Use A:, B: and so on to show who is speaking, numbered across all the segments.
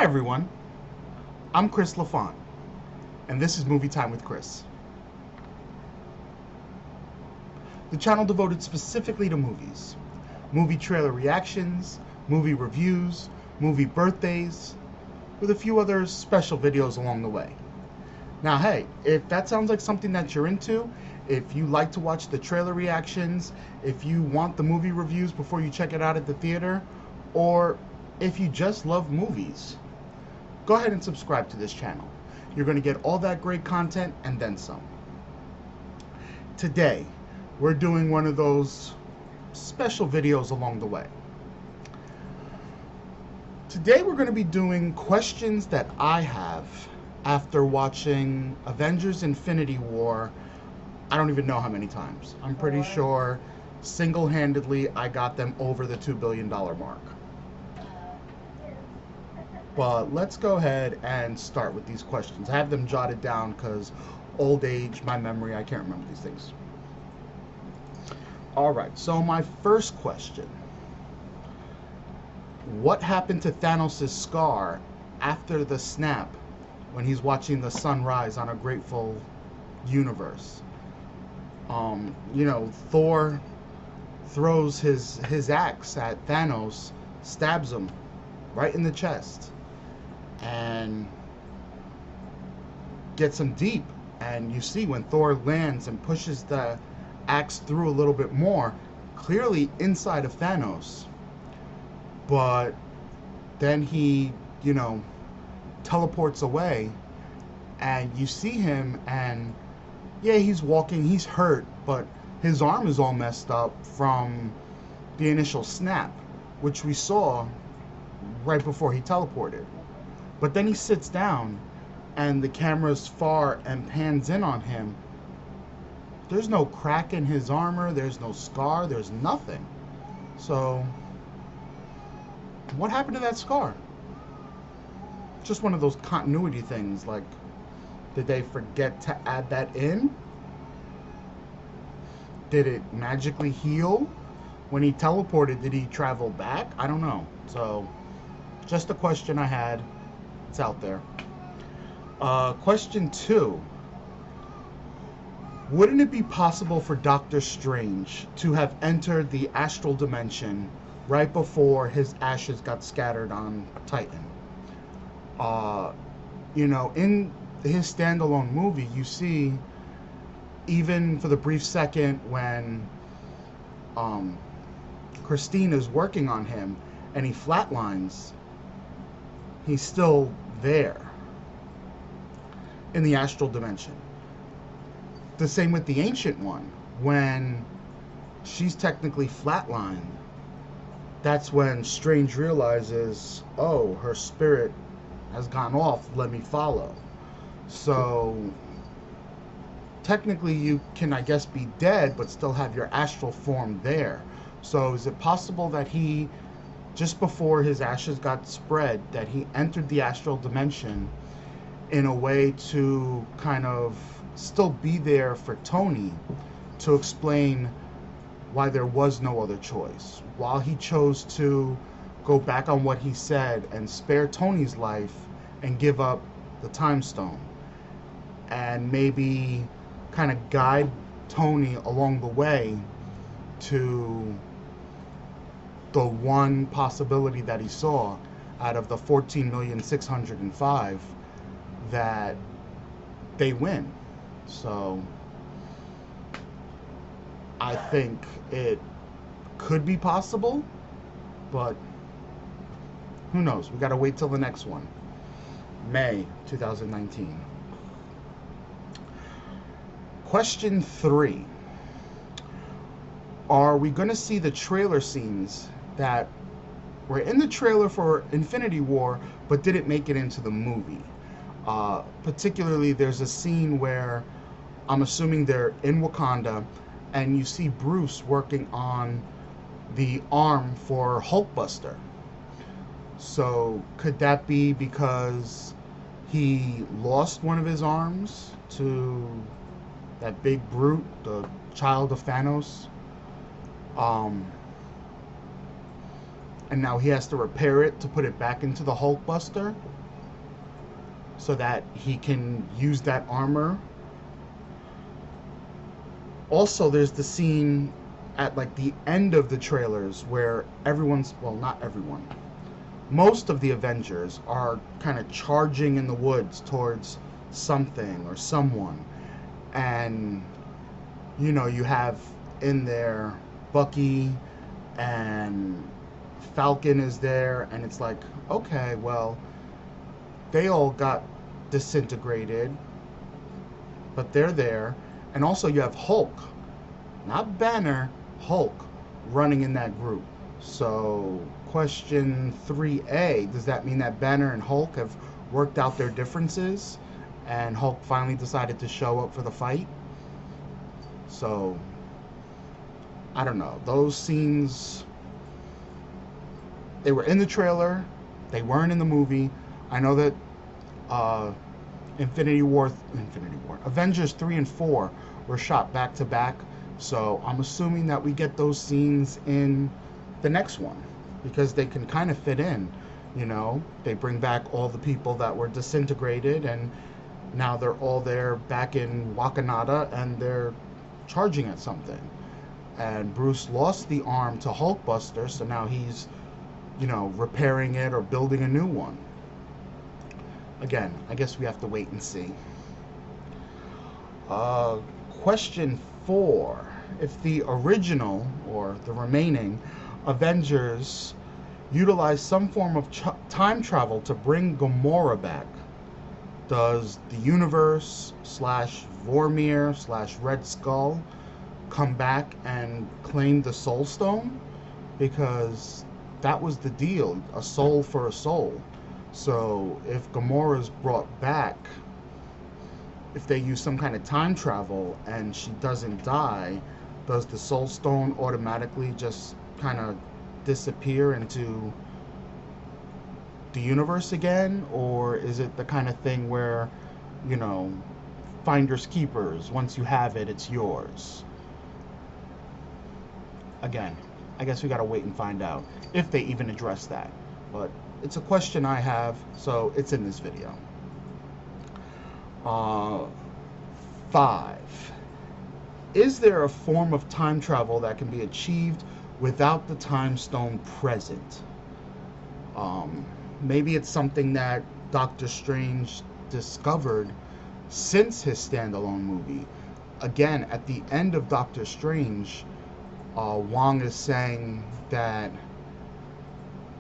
A: Hi everyone, I'm Chris LaFont, and this is Movie Time with Chris, the channel devoted specifically to movies, movie trailer reactions, movie reviews, movie birthdays, with a few other special videos along the way. Now hey, if that sounds like something that you're into, if you like to watch the trailer reactions, if you want the movie reviews before you check it out at the theater, or if you just love movies, go ahead and subscribe to this channel. You're going to get all that great content and then some. Today, we're doing one of those special videos along the way. Today we're going to be doing questions that I have after watching Avengers Infinity War, I don't even know how many times. I'm pretty sure single-handedly I got them over the $2 billion mark. But let's go ahead and start with these questions. I have them jotted down because old age, my memory, I can't remember these things. All right, so my first question. What happened to Thanos' scar after the snap when he's watching the sun rise on a grateful universe? Thor throws his axe at Thanos, stabs him right in the chest, and gets him deep. And you see when Thor lands and pushes the axe through a little bit more, clearly inside of Thanos. But then he, teleports away, and you see him, and yeah, he's walking, he's hurt, but his arm is all messed up from the initial snap, which we saw right before he teleported. But then he sits down, and the camera's far and pans in on him. There's no crack in his armor, there's no scar, there's nothing. So what happened to that scar? Just one of those continuity things, like, did they forget to add that in? Did it magically heal? When he teleported, did he travel back? I don't know. So, just a question I had. It's out there. Question 2. Wouldn't it be possible for Doctor Strange to have entered the astral dimension right before his ashes got scattered on Titan? In his standalone movie, you see, even for the brief second when Christine is working on him and he flatlines, he's still there in the astral dimension. The same with the Ancient One. When she's technically flatlined, that's when Strange realizes, oh, her spirit has gone off, let me follow. So technically you can, I guess, be dead but still have your astral form there. So is it possible that he, just before his ashes got spread, that he entered the astral dimension in a way to kind of still be there for Tony, to explain why there was no other choice, while he chose to go back on what he said and spare Tony's life and give up the time stone, and maybe kind of guide Tony along the way to the one possibility that he saw out of the 14,605,000 that they win. So I think it could be possible, but who knows? We gotta wait till the next one. May 2019. Question 3. Are we gonna see the trailer scenes that were in the trailer for Infinity War but didn't make it into the movie? Particularly, there's a scene where I'm assuming they're in Wakanda, and you see Bruce working on the arm for Hulkbuster. So could that be because he lost one of his arms to that big brute, the child of Thanos? and now he has to repair it to put it back into the Hulkbuster so that he can use that armor. Also, there's the scene at like the end of the trailers where everyone's, well, not everyone, most of the Avengers are kind of charging in the woods towards something or someone. And, you know, you have in there Bucky and Falcon is there, and it's like, okay, well, they all got disintegrated, but they're there. And also you have Hulk, not Banner, Hulk, running in that group. So, question 3A, does that mean that Banner and Hulk have worked out their differences and Hulk finally decided to show up for the fight? So, I don't know. Those scenes, they were in the trailer, they weren't in the movie. I know that Avengers 3 and 4 were shot back to back, so I'm assuming that we get those scenes in the next one because they can kind of fit in. You know, they bring back all the people that were disintegrated, and now they're all there back in Wakanda, and they're charging at something. And Bruce lost the arm to Hulkbuster, so now he's, you know, repairing it or building a new one. Again, I guess we have to wait and see. Question 4. If the original, or the remaining, Avengers utilize some form of time travel to bring Gamora back, does the Universe / Vormir / Red Skull come back and claim the Soul Stone? Because that was the deal, a soul for a soul. So if Gamora's brought back, if they use some kind of time travel and she doesn't die, does the Soul Stone automatically just kind of disappear into the universe again? Or is it the kind of thing where, you know, finders keepers, once you have it, it's yours? Again, I guess we gotta wait and find out if they even address that. But it's a question I have, so it's in this video. 5. Is there a form of time travel that can be achieved without the time stone present? Maybe it's something that Doctor Strange discovered since his standalone movie. Again, at the end of Doctor Strange, Wong is saying that,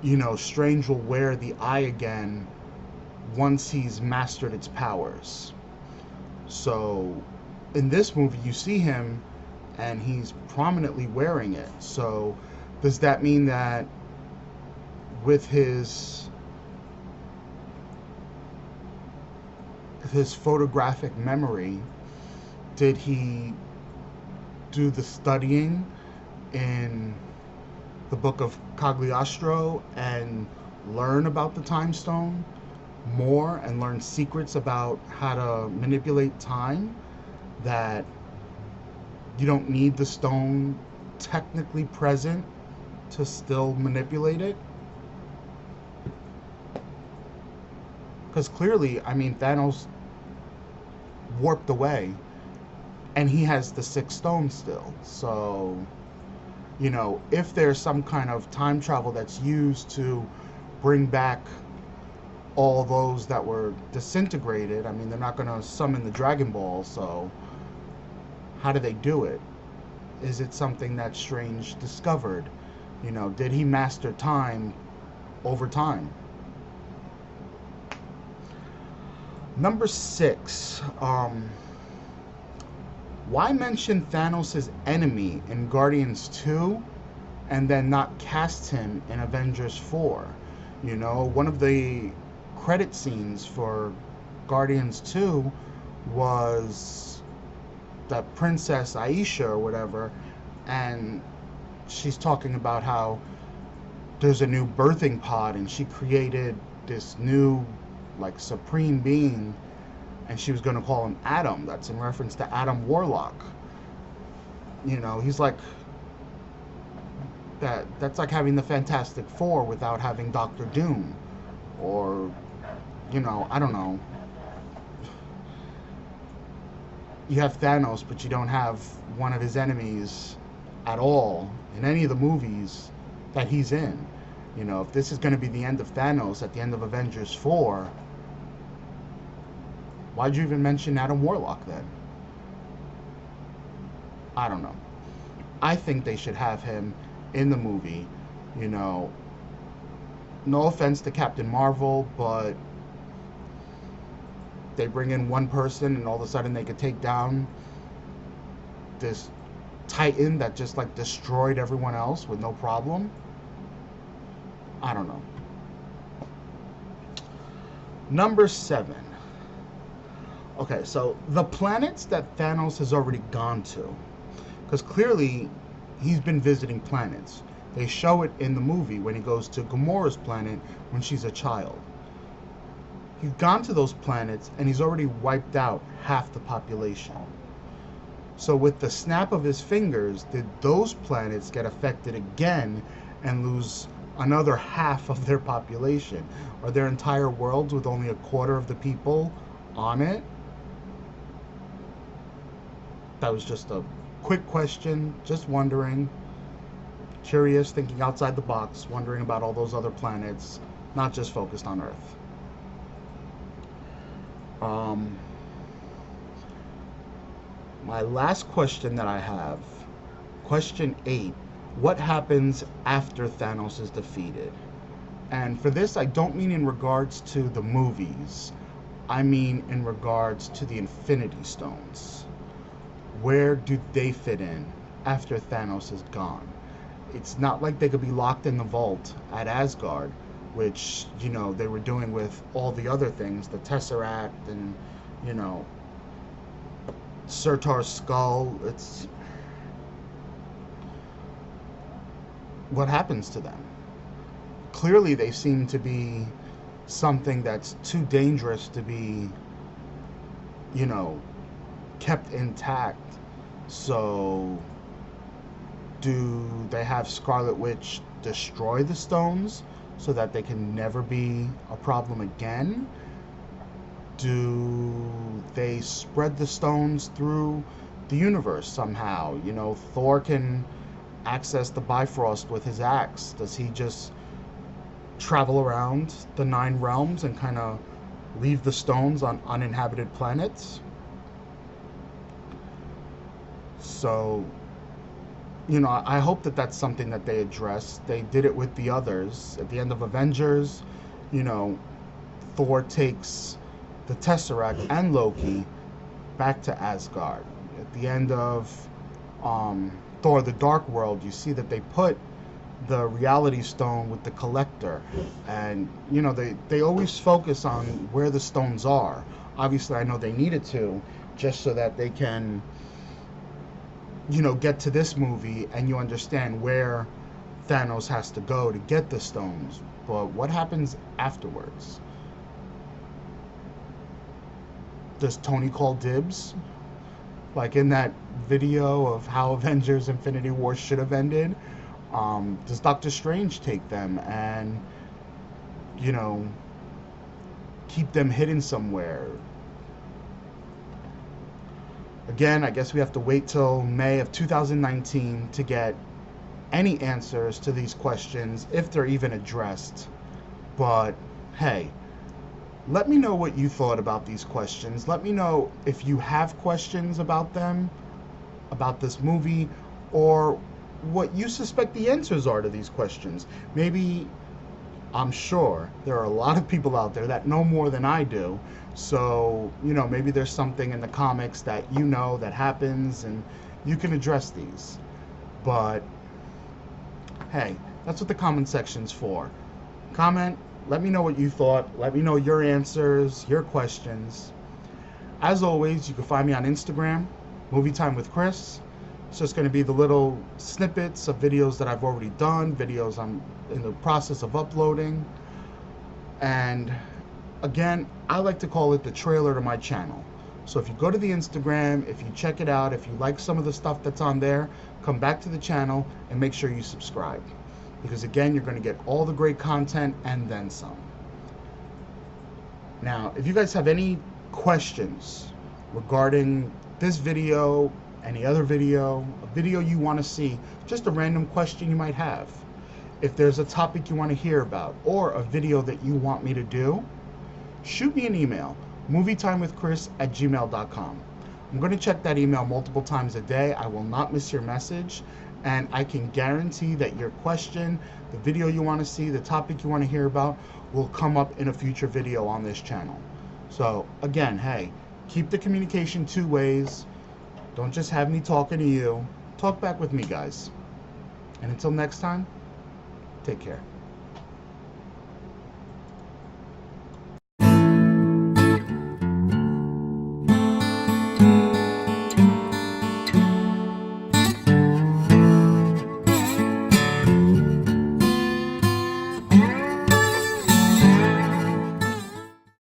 A: you know, Strange will wear the eye again once he's mastered its powers. So in this movie you see him and he's prominently wearing it. So does that mean that with his photographic memory, did he do the studying in the book of Cagliostro and learn about the time stone more and learn secrets about how to manipulate time, that you don't need the stone technically present to still manipulate it? Because clearly, I mean, Thanos warped away and he has the 6 stones still. So, you know, if there's some kind of time travel that's used to bring back all those that were disintegrated, I mean, they're not going to summon the Dragon Ball, so how do they do it? Is it something that Strange discovered? You know, did he master time over time? Number 6. Why mention Thanos' enemy in Guardians 2 and then not cast him in Avengers 4? You know, one of the credit scenes for Guardians 2 was that Princess Aisha or whatever, and she's talking about how there's a new birthing pod and she created this new, like, supreme being, and she was going to call him Adam. That's in reference to Adam Warlock. You know, he's like That's like having the Fantastic Four without having Doctor Doom, or I don't know. You have Thanos, but you don't have one of his enemies at all in any of the movies that he's in. If this is going to be the end of Thanos at the end of Avengers 4, why'd you even mention Adam Warlock then? I don't know. I think they should have him in the movie. No offense to Captain Marvel, but they bring in one person and all of a sudden they could take down this Titan that just like destroyed everyone else with no problem. I don't know. Number 7. Okay, so the planets that Thanos has already gone to, because clearly he's been visiting planets. They show it in the movie when he goes to Gamora's planet when she's a child. He's gone to those planets and he's already wiped out half the population. So with the snap of his fingers, did those planets get affected again and lose another half of their population? Are there entire worlds with only a quarter of the people on it? That was just a quick question, just wondering. Curious, thinking outside the box, wondering about all those other planets, not just focused on Earth. My last question that I have, question 8, what happens after Thanos is defeated? And for this, I don't mean in regards to the movies. I mean in regards to the Infinity Stones. Where do they fit in after Thanos is gone? It's not like they could be locked in the vault at Asgard, which, they were doing with all the other things, the Tesseract and, Surtar's skull. It's what happens to them? Clearly they seem to be something that's too dangerous to be, kept intact. So do they have Scarlet Witch destroy the stones so that they can never be a problem again? Do they spread the stones through the universe somehow? Thor can access the Bifrost with his axe. Does he just travel around the 9 realms and kind of leave the stones on uninhabited planets? So, I hope that that's something that they address. They did it with the others. At the end of Avengers, Thor takes the Tesseract and Loki back to Asgard. At the end of Thor: The Dark World, you see that they put the Reality Stone with the Collector, and they always focus on where the stones are. Obviously, I know they needed to, just so that they can get to this movie and you understand where Thanos has to go to get the stones. But what happens afterwards? Does Tony call dibs? Like in that video of how Avengers Infinity War should have ended? Does Doctor Strange take them and, keep them hidden somewhere? Again, I guess we have to wait till May of 2019 to get any answers to these questions, if they're even addressed. But, hey, let me know what you thought about these questions. Let me know if you have questions about them, about this movie, or what you suspect the answers are to these questions. Maybe, I'm sure there are a lot of people out there that know more than I do. So, maybe there's something in the comics that that happens and you can address these. But, hey, that's what the comment section's for. Comment, let me know what you thought. Let me know your answers, your questions. As always, you can find me on Instagram, Movie Time with Chris. It's just going to be the little snippets of videos that I've already done, videos I'm in the process of uploading. And again, I like to call it the trailer to my channel. So if you go to the Instagram, if you check it out, if you like some of the stuff that's on there, come back to the channel and make sure you subscribe. Because again, you're going to get all the great content and then some. Now, if you guys have any questions regarding this video, any other video, a video you want to see, just a random question you might have, if there's a topic you want to hear about, or a video that you want me to do, shoot me an email, movietimewithchris@gmail.com. I'm going to check that email multiple times a day. I will not miss your message, and I can guarantee that your question, the video you want to see, the topic you want to hear about, will come up in a future video on this channel. So again, hey, keep the communication two ways. Don't just have me talking to you. Talk back with me, guys. And until next time, take care.